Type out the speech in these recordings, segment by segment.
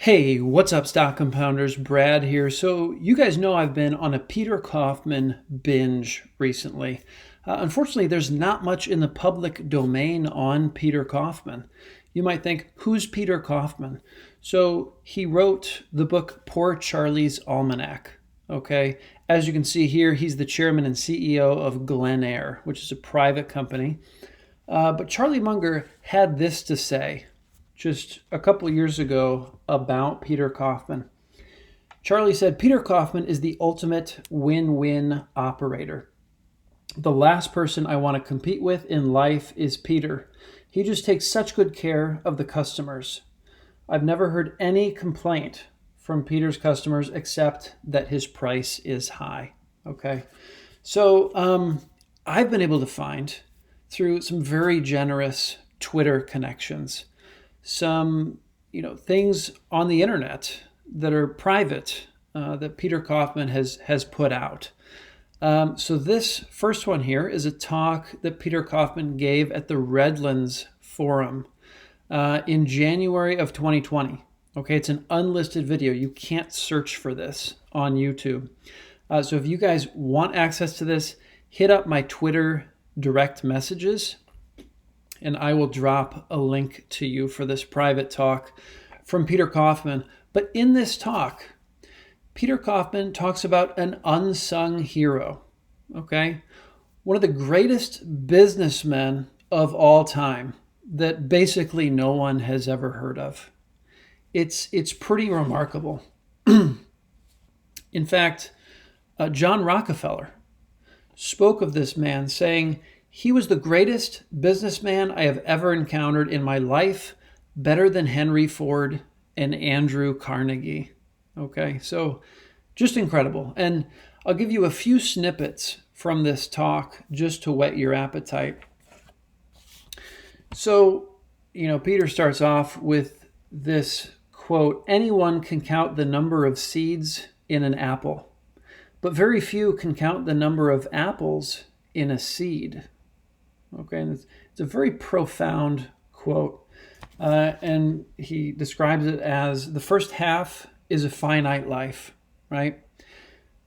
Hey, what's up, stock compounders? Brad here. So, you guys know I've been on a Peter Kaufman binge recently. Unfortunately, there's not much in the public domain on Peter Kaufman. You might think, who's Peter Kaufman? So, he wrote the book Poor Charlie's Almanac. Okay, as you can see here, he's the chairman and CEO of Glenair, which is a private company. But Charlie Munger had this to say just a couple of years ago about Peter Kaufman. Charlie said, Peter Kaufman is the ultimate win-win operator. The last person I want to compete with in life is Peter. He just takes such good care of the customers. I've never heard any complaint from Peter's customers except that his price is high. Okay. So I've been able to find through some very generous Twitter connections some things on the internet that are private that Peter Kaufman has put out. So this first one here is a talk that Peter Kaufman gave at the Redlands Forum in January of 2020. Okay, it's an unlisted video. You can't search for this on YouTube. So if you guys want access to this, hit up my Twitter direct messages, and I will drop a link to you for this private talk from Peter Kaufman. But in this talk, Peter Kaufman talks about an unsung hero, okay? One of the greatest businessmen of all time that basically no one has ever heard of. It's pretty remarkable. In fact, John Rockefeller spoke of this man saying, he was the greatest businessman I have ever encountered in my life, better than Henry Ford and Andrew Carnegie. Okay, so just incredible. And I'll give you a few snippets from this talk just to whet your appetite. So, Peter starts off with this quote, anyone can count the number of seeds in an apple, but very few can count the number of apples in a seed. Okay, and it's a very profound quote. And he describes it as the first half is a finite life, right?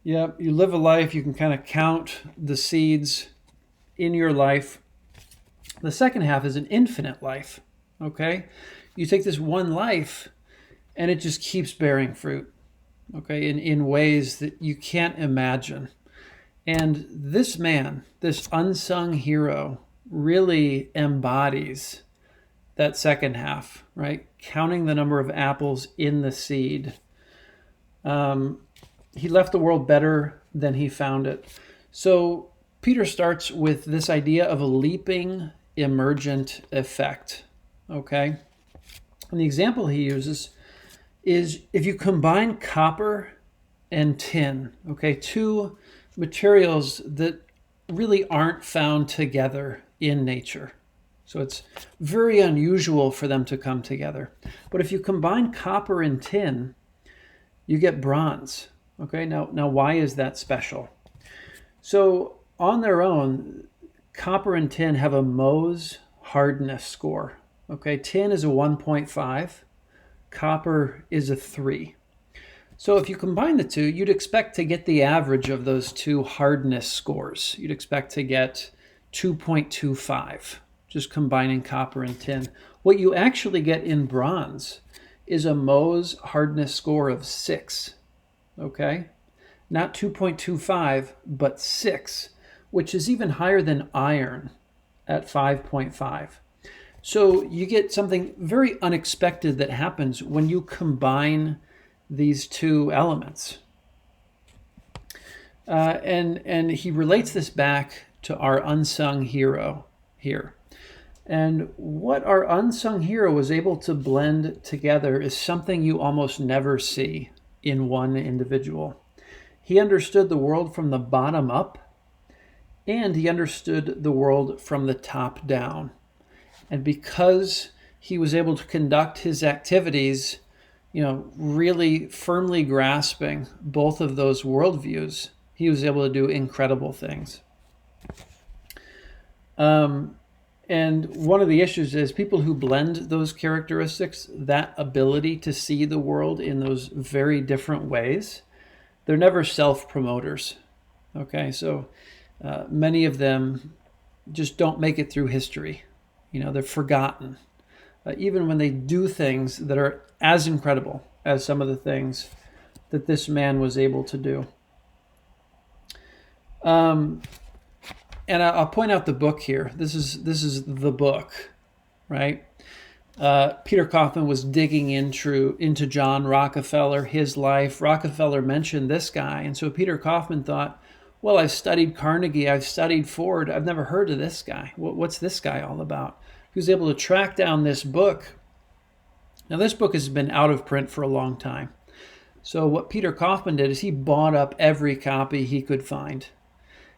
Yeah, you live a life, you can kind of count the seeds in your life. The second half is an infinite life, okay? You take this one life and it just keeps bearing fruit, okay, in ways that you can't imagine. And this man, this unsung hero, really embodies that second half, right? Counting the number of apples in the seed. He left the world better than he found it. So Peter starts with this idea of a leaping emergent effect, okay? And the example he uses is if you combine copper and tin, okay, two materials that really aren't found together in nature. So it's very unusual for them to come together. But if you combine copper and tin, you get bronze. Okay, now why is that special? So on their own, copper and tin have a Mohs hardness score. Okay, tin is a 1.5, copper is a 3. So if you combine the two, you'd expect to get the average of those two hardness scores. You'd expect to get 2.25, just combining copper and tin. What you actually get in bronze is a Mohs hardness score of 6, okay? Not 2.25, but 6, which is even higher than iron at 5.5. So you get something very unexpected that happens when you combine these two elements. And he relates this back to our unsung hero here. And what our unsung hero was able to blend together is something you almost never see in one individual. He understood the world from the bottom up, and he understood the world from the top down. And because he was able to conduct his activities, really firmly grasping both of those worldviews, he was able to do incredible things. And one of the issues is people who blend those characteristics, that ability to see the world in those very different ways, they're never self-promoters. Okay, so many of them just don't make it through history. They're forgotten. Even when they do things that are as incredible as some of the things that this man was able to do. And I'll point out the book here. This is the book, right? Peter Kaufman was digging into John Rockefeller, his life. Rockefeller mentioned this guy, and so Peter Kaufman thought, well, I've studied Carnegie, I've studied Ford, I've never heard of this guy. What's this guy all about? He was able to track down this book. Now, this book has been out of print for a long time. So what Peter Kaufman did is he bought up every copy he could find.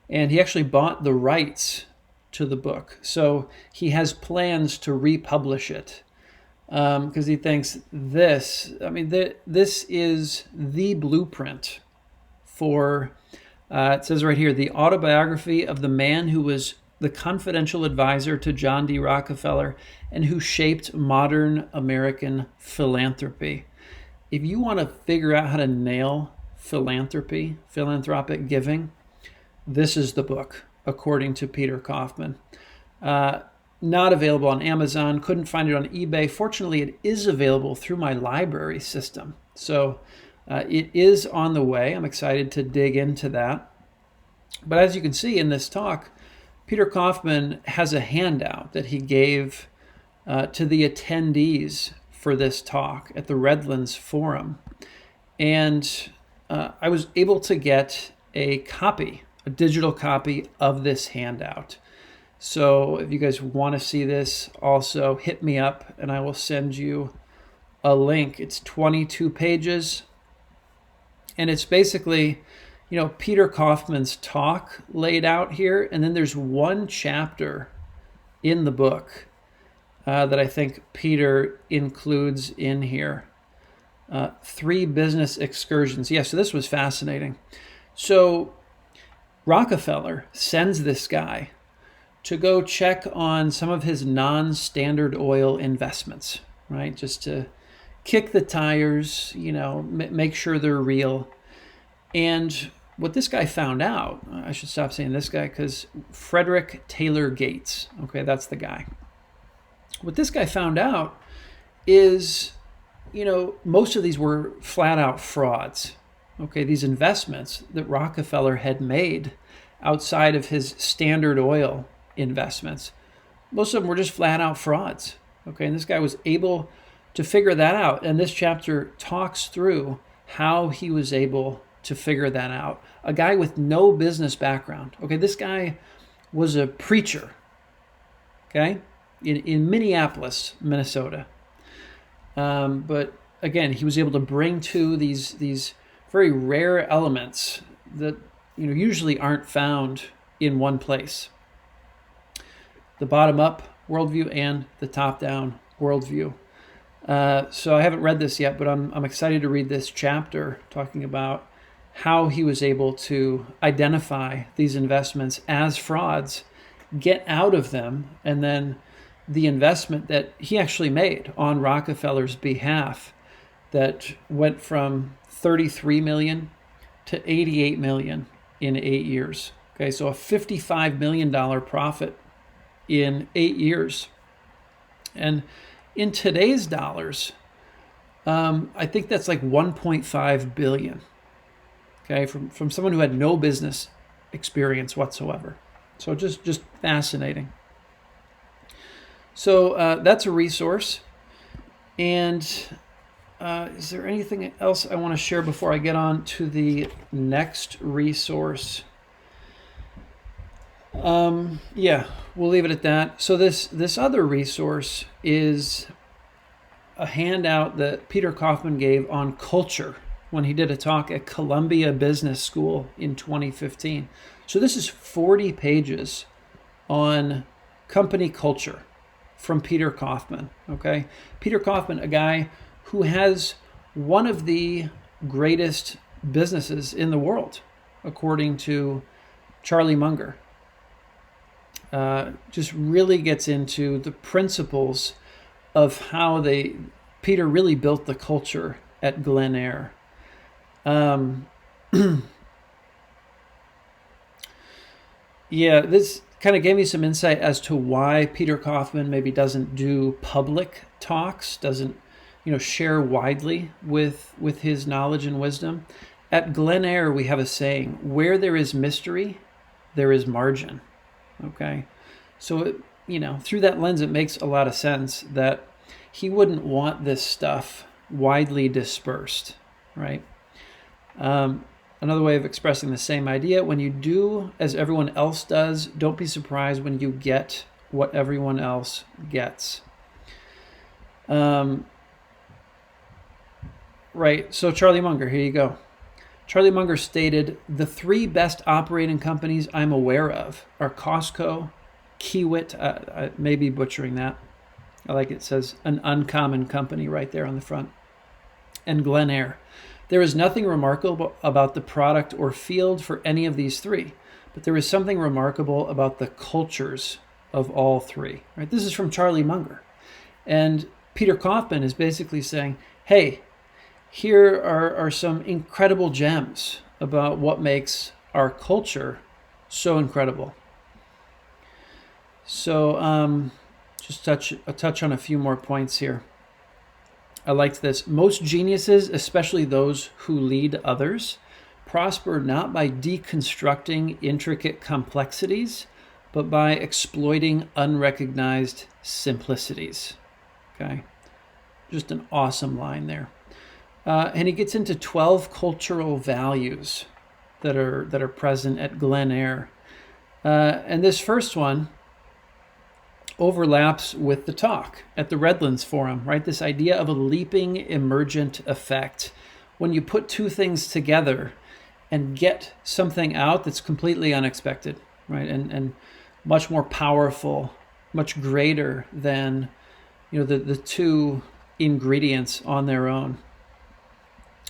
And he actually bought the rights to the book. So he has plans to republish it because he thinks this is the blueprint for, it says right here, the autobiography of the man who was the confidential advisor to John D. Rockefeller and who shaped modern American philanthropy. If you want to figure out how to nail philanthropy, philanthropic giving, this is the book, according to Peter Kaufman. Not available on Amazon, couldn't find it on eBay. Fortunately, it is available through my library system. So it is on the way. I'm excited to dig into that. But as you can see in this talk, Peter Kaufman has a handout that he gave to the attendees for this talk at the Redlands Forum. And I was able to get a digital copy of this handout. So if you guys want to see this, also hit me up and I will send you a link. It's 22 pages. And it's basically, Peter Kaufman's talk laid out here. And then there's one chapter in the book that I think Peter includes in here. 3 business excursions. Yeah, so this was fascinating. So Rockefeller sends this guy to go check on some of his non-Standard Oil investments, right? Just to kick the tires, make sure they're real. And what this guy found out, I should stop saying this guy because Frederick Taylor Gates, okay, that's the guy. What this guy found out is, most of these were flat out frauds. Okay, these investments that Rockefeller had made outside of his Standard Oil investments, most of them were just flat out frauds. Okay, and this guy was able to figure that out. And this chapter talks through how he was able to figure that out. A guy with no business background. Okay, this guy was a preacher, okay, in Minneapolis, Minnesota. But again, he was able to bring to these very rare elements that usually aren't found in one place. The bottom-up worldview and the top-down worldview. So I haven't read this yet, but I'm excited to read this chapter talking about how he was able to identify these investments as frauds, get out of them, and then the investment that he actually made on Rockefeller's behalf that went from 33 million to 88 million in 8 years. Okay, so a $55 million profit in 8 years. And in today's dollars, I think that's like 1.5 billion. Okay, from someone who had no business experience whatsoever. So just fascinating. So that's a resource. And is there anything else I want to share before I get on to the next resource? Yeah, we'll leave it at that. So this other resource is a handout that Peter Kaufman gave on culture when he did a talk at Columbia Business School in 2015. So this is 40 pages on company culture from Peter Kaufman, okay? Peter Kaufman, a guy who has one of the greatest businesses in the world, according to Charlie Munger. just really gets into the principles of how Peter really built the culture at Glenair. Yeah, this kind of gave me some insight as to why Peter Kaufman maybe doesn't do public talks, doesn't share widely with his knowledge and wisdom. At Glenair, we have a saying: where there is mystery, there is margin. Okay, so through that lens, it makes a lot of sense that he wouldn't want this stuff widely dispersed, right? Another way of expressing the same idea: when you do as everyone else does, don't be surprised when you get what everyone else gets. Right, so Charlie Munger, here you go. Charlie Munger stated, "The three best operating companies I'm aware of are Costco, Kiewit," I may be butchering that. I like it says an uncommon company right there on the front, "and Glenair. There is nothing remarkable about the product or field for any of these three, but there is something remarkable about the cultures of all three." Right? This is from Charlie Munger. And Peter Kaufman is basically saying, hey, here are some incredible gems about what makes our culture so incredible. So just touch on a few more points here. I liked this. Most geniuses, especially those who lead others, prosper not by deconstructing intricate complexities, but by exploiting unrecognized simplicities. Okay, just an awesome line there. And he gets into 12 cultural values that are present at Glenair. And this first one overlaps with the talk at the Redlands Forum, right? This idea of a leaping emergent effect. When you put two things together and get something out that's completely unexpected, right? And much more powerful, much greater than the two ingredients on their own.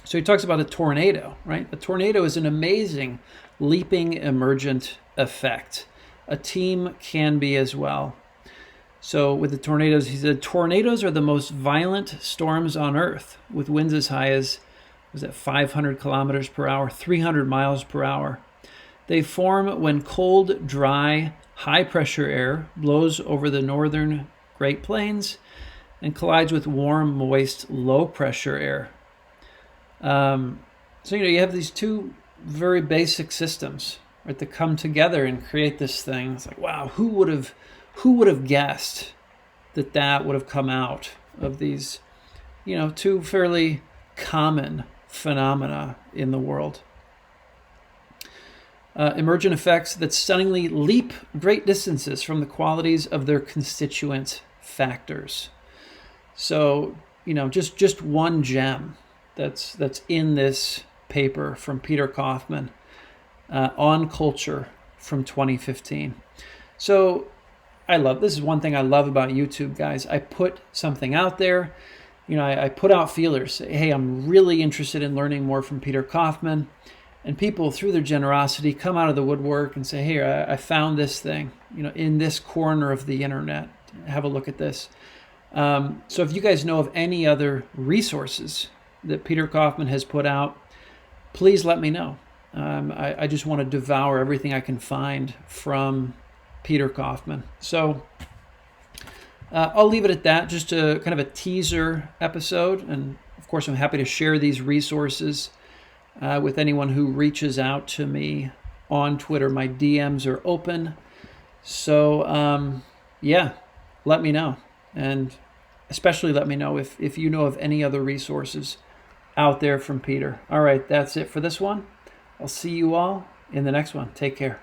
So he talks about a tornado, right? A tornado is an amazing leaping emergent effect. A team can be as well. So with the tornadoes, he said, tornadoes are the most violent storms on Earth, with winds as high as, 500 kilometers per hour, 300 miles per hour. They form when cold, dry, high-pressure air blows over the northern Great Plains and collides with warm, moist, low-pressure air. So you have these two very basic systems, right, that come together and create this thing. It's like, wow, who would have guessed that would have come out of these, two fairly common phenomena in the world. Emergent effects that stunningly leap great distances from the qualities of their constituent factors. So, just one gem that's in this paper from Peter Kaufman on culture from 2015. So this is one thing I love about YouTube, guys. I put something out there, I put out feelers, say, hey, I'm really interested in learning more from Peter Kaufman. And people, through their generosity, come out of the woodwork and say, hey, I found this thing, in this corner of the internet. Have a look at this. So if you guys know of any other resources that Peter Kaufman has put out, please let me know. I just want to devour everything I can find from Peter Kaufman. So I'll leave it at that, just a kind of a teaser episode. And of course, I'm happy to share these resources with anyone who reaches out to me on Twitter. My DMs are open. So let me know. And especially let me know if you know of any other resources out there from Peter. All right, that's it for this one. I'll see you all in the next one. Take care.